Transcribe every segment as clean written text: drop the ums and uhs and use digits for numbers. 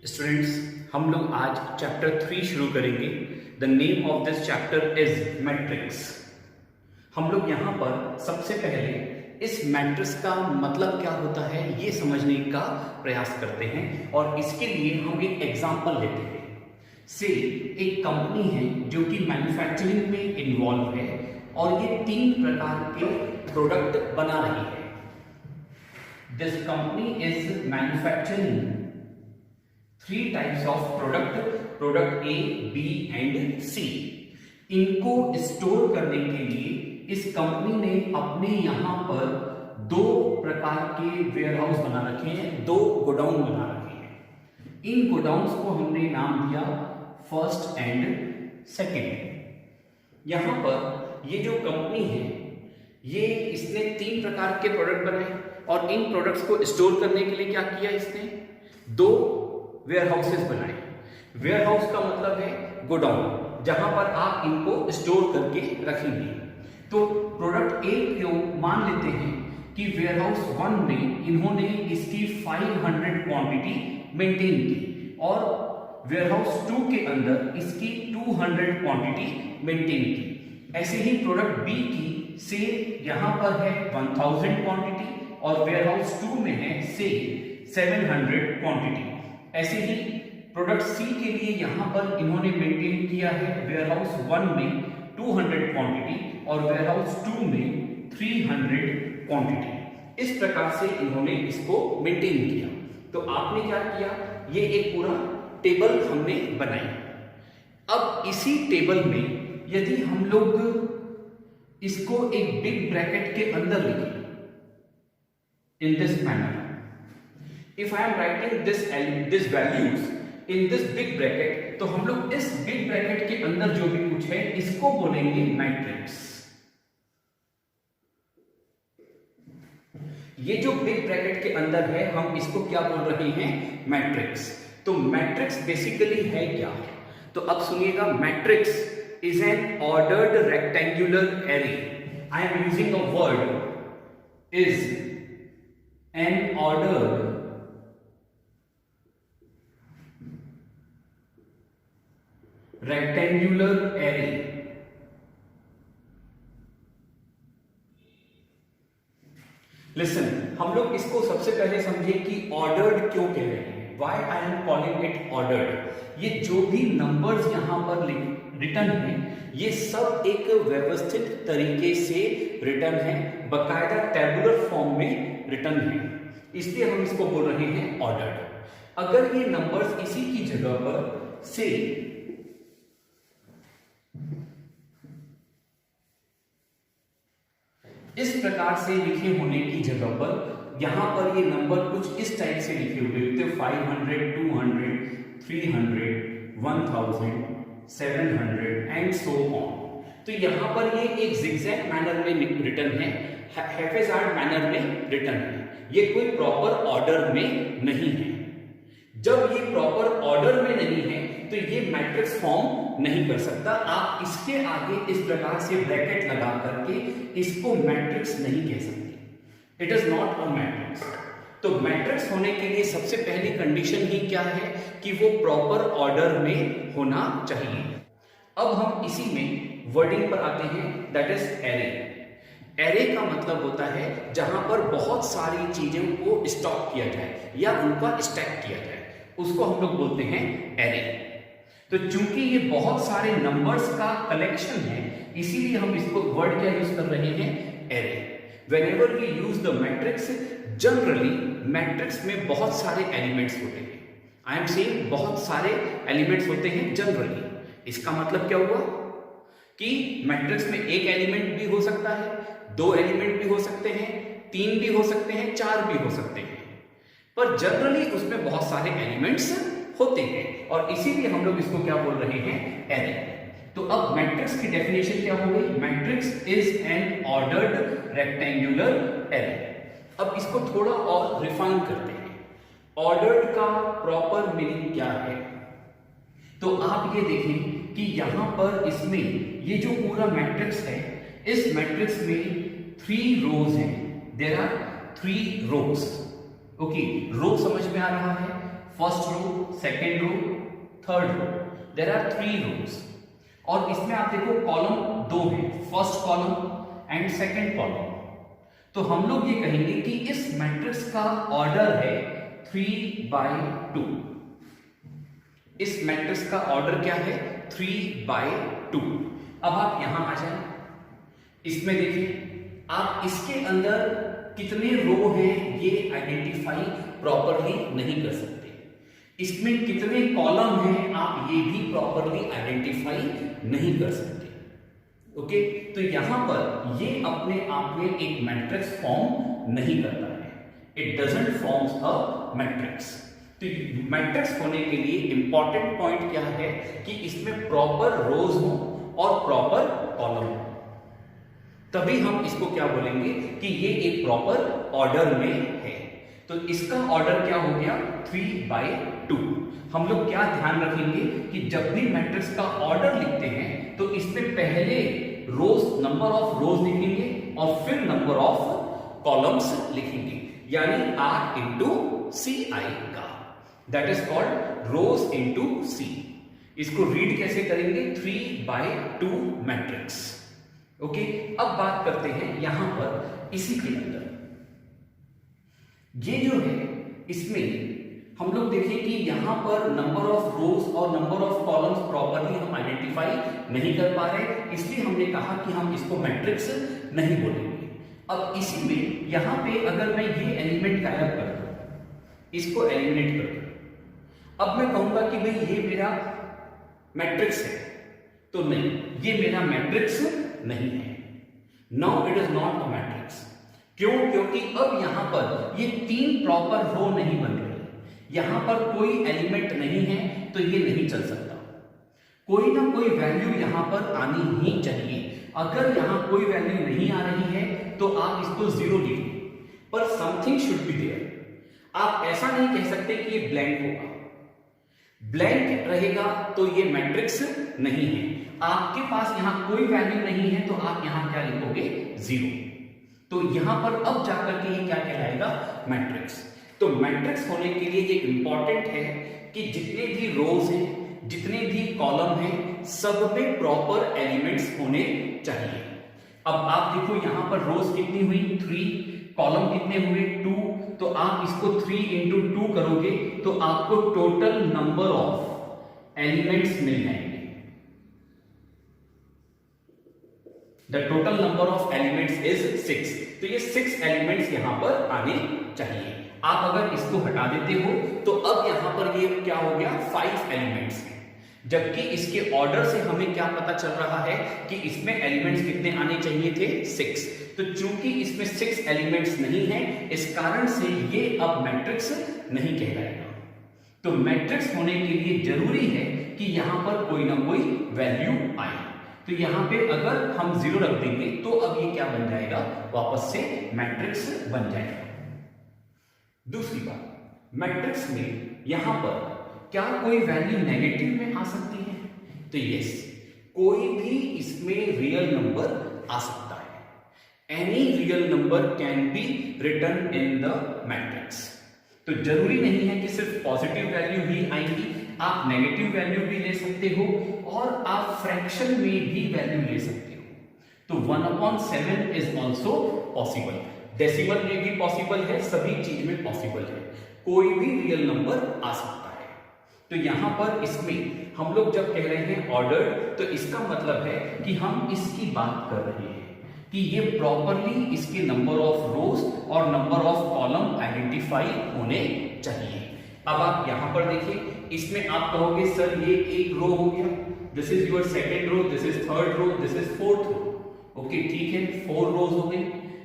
Students, हम लोग आज चैप्टर 3 शुरू करेंगे। The name of this chapter is matrix. हम लोग यहाँ पर सबसे पहले इस मैट्रिक्स का मतलब क्या होता है ये समझने का प्रयास करते हैं और इसके लिए हम एक एग्जांपल लेते हैं। से एक कंपनी है जो कि मैन्युफैक्चरिंग में इन्वॉल्व है और ये 3 प्रकार के प्रोडक्ट बना रही है। This company is manufacturing 3 types of product A, B and C. इनको स्टोर करने के लिए इस कंपनी ने अपने यहाँ पर 2 प्रकार के वेयरहाउस बना रखे हैं, 2 गोडाउन बना रखे हैं। इन गोडाउन्स को हमने नाम दिया फर्स्ट एंड सेकेंड। यहाँ पर ये जो कंपनी है ये इसने 3 प्रकार के प्रोडक्ट बनाए और इन प्रोडक्ट्स को स्टोर करने के लिए क्या किया, इसने 2 वेयरहाउसेस बनाए। वेयरहाउस का मतलब है गोडाउन, जहां पर आप इनको स्टोर करके रखेंगे। तो प्रोडक्ट ए को मान लेते हैं कि वेयरहाउस 1 में इन्होंने इसकी 500 क्वांटिटी मेंटेन की और वेयरहाउस 2 के अंदर इसकी 200 क्वांटिटी मेंटेन की। ऐसे ही प्रोडक्ट बी की से यहां पर है 1000 क्वांटिटी और वेयरहाउस 2 में है से 700 क्वांटिटी। ऐसे ही प्रोडक्ट सी के लिए यहां पर इन्होंने मेंटेन किया है वेयरहाउस 1 में 200 क्वांटिटी और वेयरहाउस 2 में 300 क्वांटिटी। इस प्रकार से इन्होंने इसको मेंटेन किया। तो आपने क्या किया, ये एक पूरा टेबल हमने बनाई। अब इसी टेबल में यदि हम लोग इसको एक बिग ब्रैकेट के अंदर लिखें in this manner, if I am writing this values in this big bracket, तो हम लोग इस बिग ब्रैकेट के अंदर जो भी कुछ है इसको बोलेंगे मैट्रिक्स। ये जो बिग ब्रैकेट के अंदर है हम इसको क्या बोल रहे हैं, मैट्रिक्स। तो मैट्रिक्स बेसिकली है क्या, तो अब सुनिएगा। Matrix is an ordered rectangular array. I am using a word is an ordered rectangular array। Listen, हम लोग इसको सबसे पहले समझे कि ऑर्डर्ड क्यों कह रहे हैं, why I am calling it ordered. ये जो भी नंबर्स यहां पर रिटर्न है ये सब एक व्यवस्थित तरीके से रिटर्न है, बकायदा टेबुलर फॉर्म में रिटर्न है, इसलिए हम इसको बोल रहे हैं ऑर्डर्ड। अगर ये नंबर्स इसी की जगह पर से इस प्रकार से लिखे होने की जगह पर यहां पर ये नंबर कुछ इस टाइप से लिखे हुए होते, 500, 200, 300, 1000, 700 एंड सो ऑन। तो यहां पर ये एक zigzag मैनर में रिटर्न है, हैफेजार्ड मैनर में रिटर्न है, ये कोई प्रॉपर ऑर्डर में नहीं है। जब ये प्रॉपर ऑर्डर में नहीं है तो ये मैट्रिक्स फॉर्म नहीं कर सकता। आप इसके आगे इस प्रकार से ब्रैकेट लगा करके इसको मैट्रिक्स नहीं कह सकते। It is not a matrix. तो मैट्रिक्स होने के लिए सबसे पहली कंडीशन ही क्या है कि वो प्रॉपर ऑर्डर में होना चाहिए। अब हम इसी में वर्डिंग पर आते हैं, दैट इज एरे। एरे का मतलब होता है जहां पर बहुत सारी चीजों को स्टॉक किया जाए या उनका स्टैक किया जाए, उसको हम लोग बोलते हैं एरे। तो चूंकि ये बहुत सारे नंबर्स का कलेक्शन है इसीलिए हम इसको वर्ड क्या यूज कर रहे हैं, array. Whenever we use the matrix, generally matrix में बहुत सारे एलिमेंट्स होते हैं। आई एम सेइंग बहुत सारे एलिमेंट्स होते हैं जनरली। इसका मतलब क्या हुआ कि मैट्रिक्स में एक एलिमेंट भी हो सकता है, 2 एलिमेंट भी हो सकते हैं, 3 भी हो सकते हैं, 4 भी हो सकते हैं, पर जनरली उसमें बहुत सारे एलिमेंट्स होते हैं और इसीलिए हम लोग इसको क्या बोल रहे हैं, एरे। तो अब मैट्रिक्स की डेफिनेशन क्या हो गई, matrix is an ordered rectangular array. अब इसको थोड़ा और रिफाइन करते हैं, ऑर्डर्ड का प्रॉपर मीनिंग क्या है। तो आप ये देखें कि यहां पर इसमें ये जो पूरा मैट्रिक्स है, इस मैट्रिक्स में 3 रोज हैं, there are 3 rows. Okay, row समझ में आ रहा है, first row, second row, third row, there are 3 rows. और इसमें आप देखो कॉलम 2 है, first column and second column. तो हम लोग ये कहेंगे कि इस मैट्रिक्स का ऑर्डर है 3/2। इस मैट्रिक्स का ऑर्डर क्या है? 3/2। अब आप यहां आ जाए, इसमें देखिए आप इसके अंदर कितने रो हैं ये आइडेंटिफाई प्रॉपरली नहीं कर सकते। इसमें कितने कॉलम हैं आप ये भी प्रॉपरली आइडेंटिफाई नहीं कर सकते। ओके, तो यहां पर ये अपने आप में एक मैट्रिक्स फॉर्म नहीं करता है, it doesn't forms a matrix. तो मैट्रिक्स होने के लिए इंपॉर्टेंट पॉइंट क्या है कि इसमें प्रॉपर रोज हो और प्रॉपर कॉलम हो, तभी हम इसको क्या बोलेंगे कि ये एक प्रॉपर ऑर्डर में है। तो इसका ऑर्डर क्या हो गया? 3/2। हम लोग क्या ध्यान रखेंगे कि जब भी मैट्रिक्स का ऑर्डर लिखते हैं तो इसमें पहले रोज, नंबर ऑफ रोज लिखेंगे और फिर नंबर ऑफ कॉलम्स लिखेंगे, यानी R इंटू CI का, that is called rows into C। इसको रीड कैसे करेंगे? 3/2 मैट्रिक्स। ओके, अब बात करते हैं यहां पर इसी के अंदर ये जो है, इसमें हम लोग देखें कि यहां पर नंबर ऑफ रोज और नंबर ऑफ कॉलम्स प्रॉपरली हम आइडेंटिफाई नहीं कर पा रहे, इसलिए हमने कहा कि हम इसको मैट्रिक्स नहीं बोलेंगे। अब इसी में यहां पे अगर मैं ये एलिमेंट गायब कर दूं, इसको एलिमिनेट कर दूं, अब मैं कहूंगा कि भाई ये मेरा मैट्रिक्स है, तो नहीं, ये मेरा मैट्रिक्स नहीं है। Now it is not a matrix. क्यों? क्योंकि अब यहां पर ये 3 प्रॉपर रो नहीं बन रही, यहां पर कोई एलिमेंट नहीं है, तो ये नहीं चल सकता। कोई ना कोई वैल्यू यहां पर आनी ही चाहिए। अगर यहां कोई वैल्यू नहीं आ रही है तो आप इसको 0 लिखिए, पर समथिंग शुड बी देयर। आप ऐसा नहीं कह सकते कि ये ब्लैंक होगा। ब्लैंक रहेगा तो ये मैट्रिक्स नहीं है। आपके पास यहां कोई वैल्यू नहीं है तो आप यहां क्या लिखोगे? 0। तो यहां पर अब जाकर के ये क्या कहलाएगा? मैट्रिक्स। तो मैट्रिक्स होने के लिए ये इंपॉर्टेंट है कि जितने भी रोज हैं, जितने भी कॉलम हैं, सब में प्रॉपर एलिमेंट्स होने चाहिए। अब आप देखो यहां पर रोज कितनी हुई? 3, कॉलम कितने हुए? 2। तो आप इसको 3 इंटू 2 करोगे तो आपको टोटल नंबर ऑफ एलिमेंट्स मिल जाएंगे। The total number of elements is 6। तो ये 6 एलिमेंट्स यहां पर आने चाहिए। आप अगर इसको हटा देते हो तो अब यहां पर ये क्या हो गया? 5 एलिमेंट्स हैं, जबकि इसके ऑर्डर से हमें क्या पता चल रहा है कि इसमें एलिमेंट्स कितने आने चाहिए थे? 6। तो चूंकि इसमें 6 एलिमेंट्स नहीं है, इस कारण से ये अब मैट्रिक्स नहीं कहलाएगा। तो मैट्रिक्स होने के लिए जरूरी है कि यहां पर कोई ना कोई वैल्यू आए। तो यहां पे अगर हम 0 रख देंगे तो अब ये क्या बन जाएगा? वापस से मैट्रिक्स बन जाएगा। दूसरी बात, मैट्रिक्स में यहां पर क्या कोई वैल्यू नेगेटिव में आ सकती है? तो यस, कोई भी इसमें रियल नंबर आ सकता है। Any real number can be written in the matrix. तो जरूरी नहीं है कि सिर्फ पॉजिटिव वैल्यू ही आएगी, आप नेगेटिव वैल्यू भी ले सकते हो और आप फ्रैक्शन में भी वैल्यू ले सकते हो। तो 1/7 इज ऑल्सो पॉसिबल। डेसिमल में भी पॉसिबल है, सभी चीज में पॉसिबल है, कोई भी रियल नंबर आ सकता है। तो यहां पर इसमें हम लोग जब कह रहे हैं ऑर्डर, तो इसका मतलब है कि हम इसकी बात कर रहे हैं कि ये प्रॉपरली इसके नंबर ऑफ रोज और नंबर ऑफ कॉलम आइडेंटिफाई होने चाहिए। अब आप यहां पर देखिए, इसमें आप कहोगे सर ये एक रो हो गया, this is your second row, this is third row, this is fourth row. Okay, ठीक है, 4 रोज हो गई।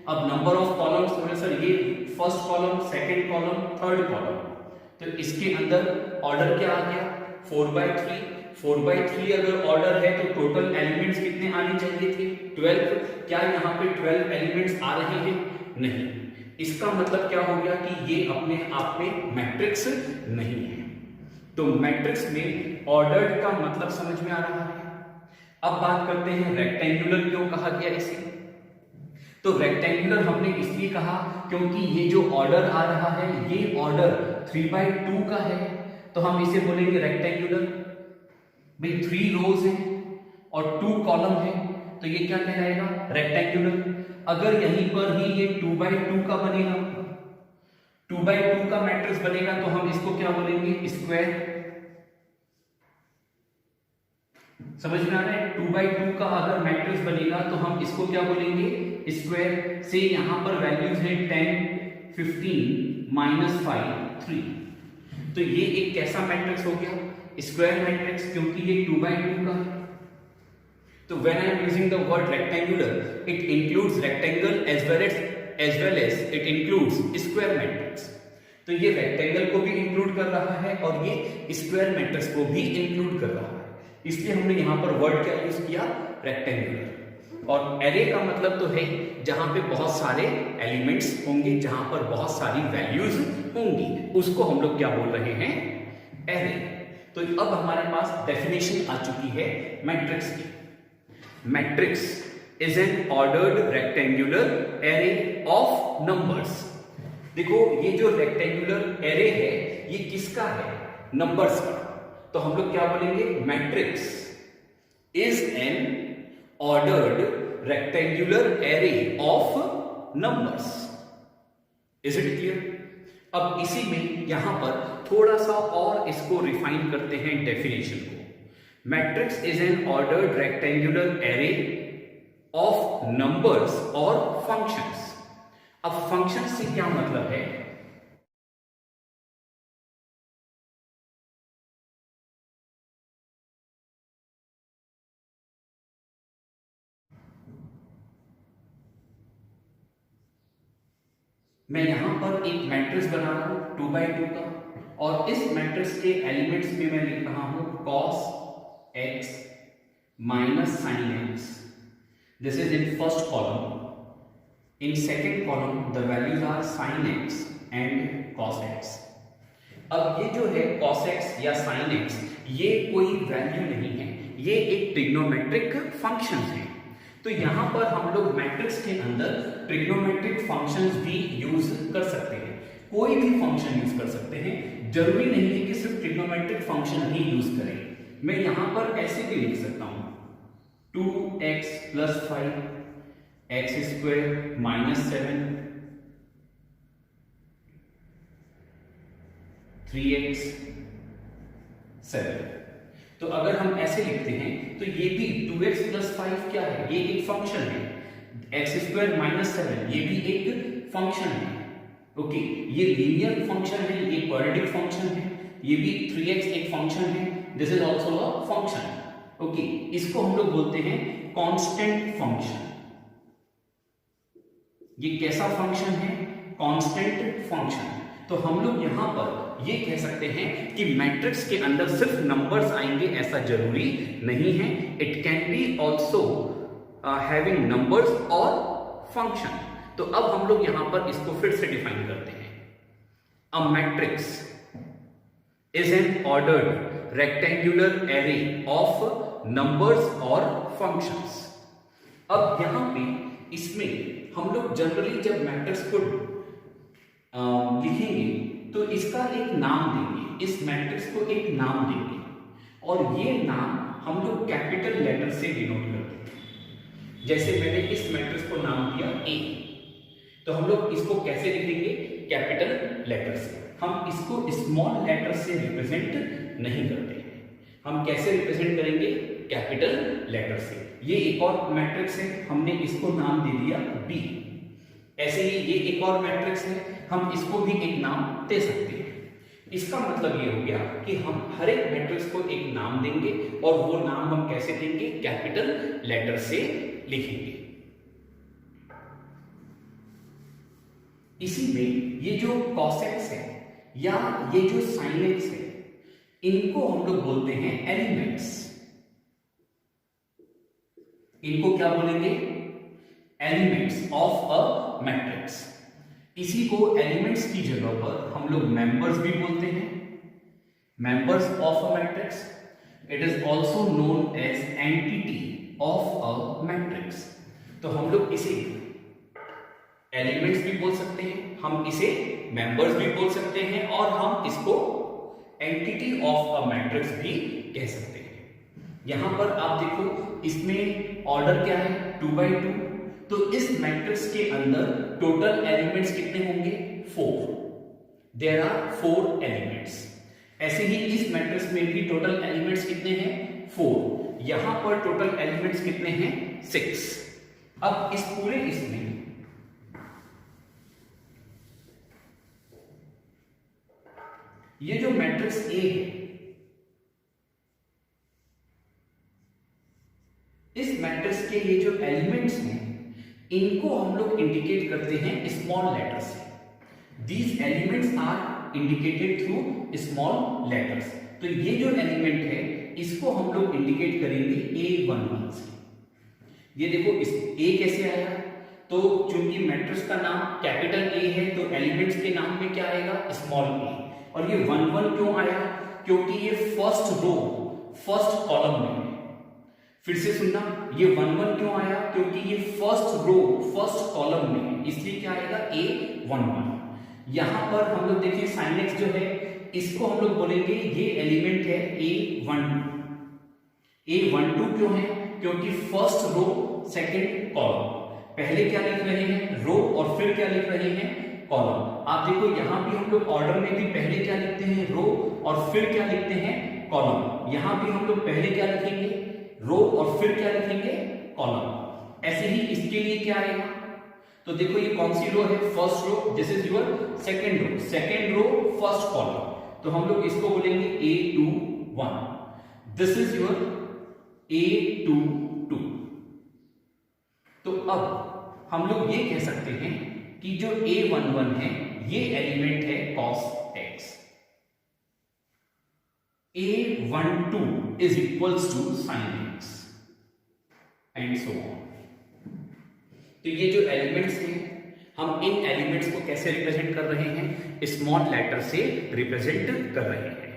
अब नंबर ऑफ कॉलम्स बोले सर ये first column, second column, third column, तो इसके अंदर ऑर्डर क्या आ गया? 4/3। 4/3 अगर ऑर्डर है तो टोटल एलिमेंट्स कितने आने चाहिए थे? 12। क्या यहाँ पे 12 एलिमेंट्स आ रहे हैं? नहीं। इसका मतलब क्या हो गया कि ये अपने आप में मैट्रिक्स नहीं है। तो मैट्रिक्स में ऑर्डर्ड का मतलब समझ में आ रहा है। अब बात करते हैं रेक्टेंगुलर क्यों कहा गया इसे। तो रेक्टेंगुलर हमने इसलिए कहा क्योंकि ये जो ऑर्डर आ रहा है ये ऑर्डर 3/2 का है, तो हम इसे बोलेंगे रेक्टेंगुलर। भाई 3 रोज है और 2 कॉलम है, तो ये क्या कहलाएगा? रेक्टेंगुलर। अगर यहीं पर ही ये 2/2 का बनेगा, 2/2 का मैट्रिक्स बनेगा, तो हम इसको क्या बोलेंगे? स्क्वायर। समझ में आ रहा है? 2/2 का अगर मैट्रिक्स बनेगा तो हम इसको क्या बोलेंगे? स्क्वायर। से यहां पर वैल्यूज है 10, 15, -5, 3। तो ये एक कैसा मैट्रिक्स हो गया? स्क्वायर मैट्रिक्स, क्योंकि ये 2/2 का है। तो when I am using the word rectangular, it includes rectangle as well as it includes square matrix. तो ये रेक्टेंगल को भी इंक्लूड कर रहा है और ये स्क्वायर मैट्रिक्स को भी इंक्लूड कर रहा है, इसलिए हमने यहां पर वर्ड क्या यूज किया? रेक्टेंगुलर। और एरे का मतलब तो है जहां पे बहुत सारे एलिमेंट्स होंगे, जहां पर बहुत सारी वैल्यूज होंगी, उसको हम लोग क्या बोल रहे हैं? एरे। तो अब हमारे पास डेफिनेशन आ चुकी है मैट्रिक्स की। Matrix is an ordered rectangular array of numbers. देखो ये जो रेक्टेंगुलर एरे है ये किसका है? नंबर्स का। तो हम लोग क्या बोलेंगे? Matrix is an ordered rectangular array of numbers. Is it clear? अब इसी में यहां पर थोड़ा सा और इसको रिफाइन करते हैं डेफिनेशन को। Matrix is an ordered rectangular array of numbers और फंक्शंस। अब फंक्शंस से क्या मतलब है? मैं यहां पर एक मैट्रिक्स बना रहा हूं 2/2 का, और इस मैट्रिक्स के एलिमेंट्स में मैं लिख रहा हूं cos x minus sin x. This is in first column. In second column the values are sin x and cos x. अब ये जो है cos x या sin x ये कोई वैल्यू नहीं है, ये एक ट्रिग्नोमेट्रिक फंक्शन है। तो यहां पर हम लोग मैट्रिक्स के अंदर ट्रिग्नोमेट्रिक फंक्शंस भी यूज कर सकते हैं, कोई भी फंक्शन यूज कर सकते हैं, जरूरी नहीं है कि सिर्फ ट्रिग्नोमेट्रिक फंक्शन ही यूज करें। मैं यहां पर ऐसे भी लिख सकता हूं 2x + 5 x² - 7 3x 7। तो अगर हम ऐसे लिखते हैं तो ये भी 2x + 5 क्या है? ये एक फंक्शन है। x² - 7 ये भी एक फंक्शन है। ओके, ये लीनियर फंक्शन है, ये क्वाड्रेटिक फंक्शन है, ये भी 3x एक फंक्शन है, this is also a function. Okay, इसको हम लोग बोलते हैं कांस्टेंट फंक्शन। ये कैसा फंक्शन है? Constant function. तो हम लोग यहां पर ये कह सकते हैं कि मैट्रिक्स के अंदर सिर्फ नंबर्स आएंगे ऐसा जरूरी नहीं है, it can be also having numbers और फंक्शन। तो अब हम लोग यहां पर इसको फिर से डिफाइन करते हैं। A matrix is an ordered rectangular array of numbers और फंक्शंस। अब यहां पे इसमें हम लोग जनरली जब मैट्रिक्स को लिखेंगे तो इसका एक नाम देंगे, इस मैट्रिक्स को एक नाम देंगे, और ये नाम हम लोग कैपिटल लेटर से डिनोट करते हैं। जैसे मैंने इस मैट्रिक्स को नाम दिया A, तो हम लोग इसको कैसे लिखेंगे? कैपिटल लेटर से। हम इसको स्मॉल लेटर से रिप्रेजेंट नहीं करते हैं, हम कैसे रिप्रेजेंट करेंगे? कैपिटल लेटर से। ये एक और मैट्रिक्स है, हमने इसको नाम दे दिया B। ऐसे ही ये एक और मैट्रिक्स है, हम इसको भी एक नाम दे सकते हैं। इसका मतलब ये हो गया कि हम हर एक मैट्रिक्स को एक नाम देंगे, और वो नाम हम कैसे देंगे? कैपिटल लेटर से लिखेंगे। इसी में ये जो cos x है या ये जो sin x है, इनको हम लोग बोलते हैं एलिमेंट्स। इनको क्या बोलेंगे? Elements of a matrix. इसी को एलिमेंट्स की जगह पर हम लोग मेंबर्स भी बोलते हैं, members of a matrix. It is also known as entity of a matrix. तो हम लोग इसे एलिमेंट्स भी बोल सकते हैं, हम इसे मेंबर्स भी बोल सकते हैं, और हम इसको एंटिटी ऑफ अ मैट्रिक्स भी कह सकते हैं। यहां पर आप देखो इसमें ऑर्डर क्या है, 2 by 2। तो इस मैट्रिक्स के अंदर टोटल एलिमेंट्स कितने होंगे, 4। There are 4 elements. ऐसे ही इस मैट्रिक्स में भी टोटल एलिमेंट्स कितने हैं, 4। यहां पर टोटल एलिमेंट्स कितने हैं, 6। अब इस पूरे इसमें ये जो मैट्रिक्स ए है, इस मैट्रिक्स के ये जो एलिमेंट्स हैं इनको हम लोग इंडिकेट करते हैं स्मॉल लेटर से। These elements are indicated through small letters. तो ये जो एलिमेंट है इसको हम लोग इंडिकेट करेंगे A11 से। ये देखो इस ए कैसे आया, तो चूंकि मैट्रिक्स का नाम कैपिटल ए है तो एलिमेंट्स के नाम में क्या आएगा, स्मॉल ए। और ये 1 1 क्यों आया, क्योंकि ये फर्स्ट रो फर्स्ट कॉलम में है। फिर से सुनना, ये 1 1 क्यों आया, क्योंकि ये फर्स्ट रो फर्स्ट कॉलम में है, इसलिए क्या आएगा, A11। यहां पर हम लोग देखिए साइन एक्स जो है इसको हम लोग बोलेंगे ये एलिमेंट है A12। A12 क्यों है, क्योंकि फर्स्ट रो सेकंड कॉलम। पहले क्या लिख रहे हैं, रो, और फिर क्या लिख रहे हैं, कॉलम। आप देखो यहां भी हम लोग ऑर्डर में भी पहले क्या लिखते हैं, रो, और फिर क्या लिखते हैं, कॉलम। यहां भी हम लोग पहले क्या लिखेंगे, रो, और फिर क्या लिखेंगे, कॉलम। ऐसे ही इसके लिए क्या आएगा, तो देखो ये कौन सी रो है, first row, this is your second row first column. तो हम लोग इसको बोलेंगे A21, this is your A22। तो अब हम लोग ये कह सकते हैं कि जो A11 है ये एलिमेंट है cos x। A12 is equals to sin x and so on। तो ये जो एलिमेंट्स हैं हम इन एलिमेंट्स को कैसे रिप्रेजेंट कर रहे हैं, स्मॉल लेटर से रिप्रेजेंट कर रहे हैं,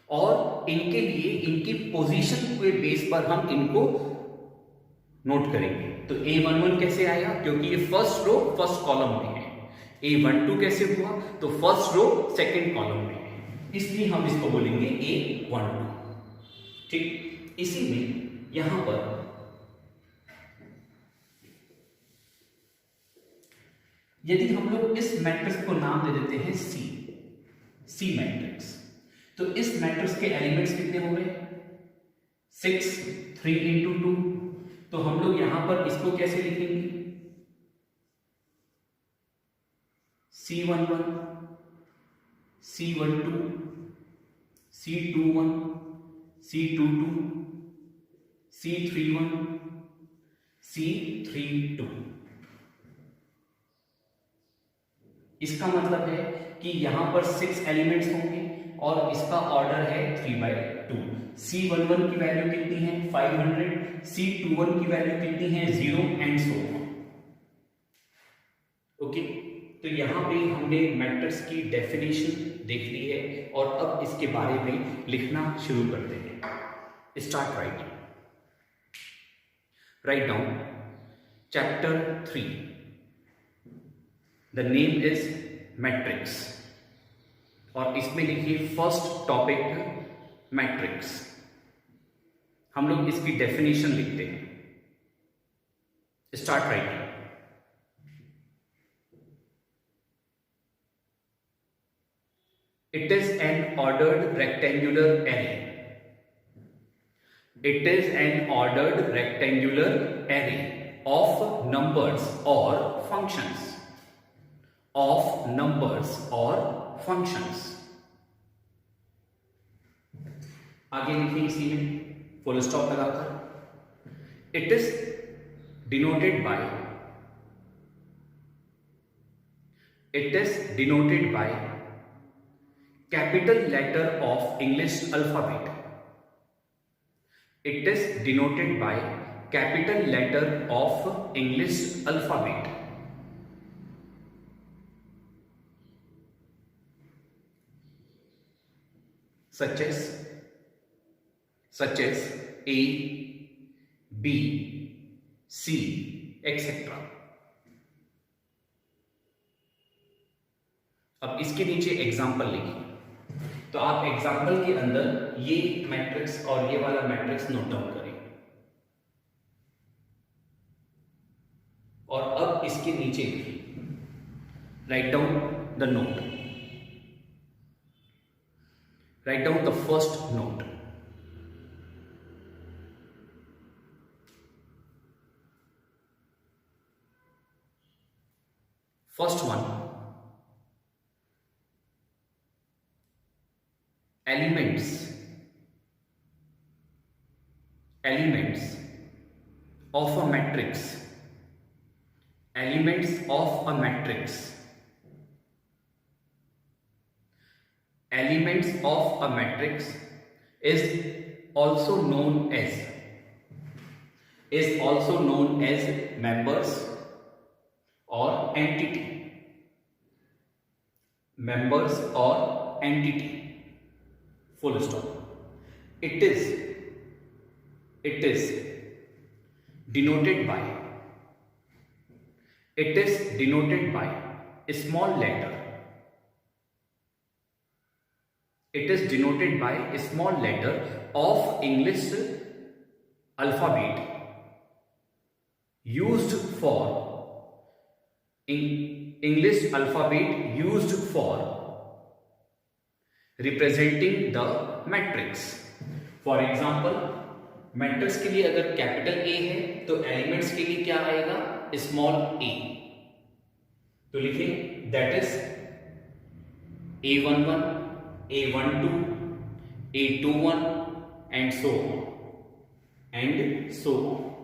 और इनके लिए इनकी पोजीशन के बेस पर हम इनको नोट करेंगे। तो A11 कैसे आया, क्योंकि ये फर्स्ट रो फर्स्ट कॉलम में है। A12 कैसे हुआ, तो फर्स्ट रो सेकंड कॉलम में है, इसलिए हम इसको बोलेंगे A12। ठीक, इसी में यहां पर यदि हम लोग इस मैट्रिक्स को नाम दे देते हैं सी मैट्रिक्स, तो इस मैट्रिक्स के एलिमेंट्स कितने हो गए, 6, 3 into 2। तो हम लोग यहां पर इसको कैसे लिखेंगे, C11, C12, C21, C22, C31, C32। इसका मतलब है कि यहां पर 6 एलिमेंट्स होंगे और इसका ऑर्डर है 3/2। C11 की वैल्यू कितनी है, 500। C21 की वैल्यू कितनी है, 0, एंड सो ऑन। ओके, तो यहां पे हमने मैट्रिक्स की डेफिनेशन देख ली है और अब इसके बारे में लिखना शुरू करते हैं। Start writing. Write down chapter 3। The name is matrix, और इसमें लिखिए फर्स्ट टॉपिक मैट्रिक्स। हम लोग इसकी डेफिनेशन लिखते हैं। Start writing. It is an ordered rectangular array. It is an ordered rectangular array of numbers or functions. Of numbers or functions. आगे लिखिए इसी में फुल स्टॉप लगाकर। It is denoted by. It is denoted by capital letter of English alphabet. It is denoted by capital letter of English alphabet. Such as A, B, C, etc. अब इसके नीचे example लिखिए। तो आप example के अंदर ये मैट्रिक्स और ये वाला मैट्रिक्स नोट डाउन करें और अब इसके नीचे लिखिए, write down the note, write down the first note. First one, elements of a matrix, elements of a matrix, elements of a matrix is also known as members or entity, members or entity, full stop. It is denoted by a small letter, it is denoted by a small letter of English alphabet used for representing the matrix. For example, matrix के लिए अगर capital A है तो elements के लिए क्या आएगा, small ए। तो लिखिए that is A11, A12, A21 and so on.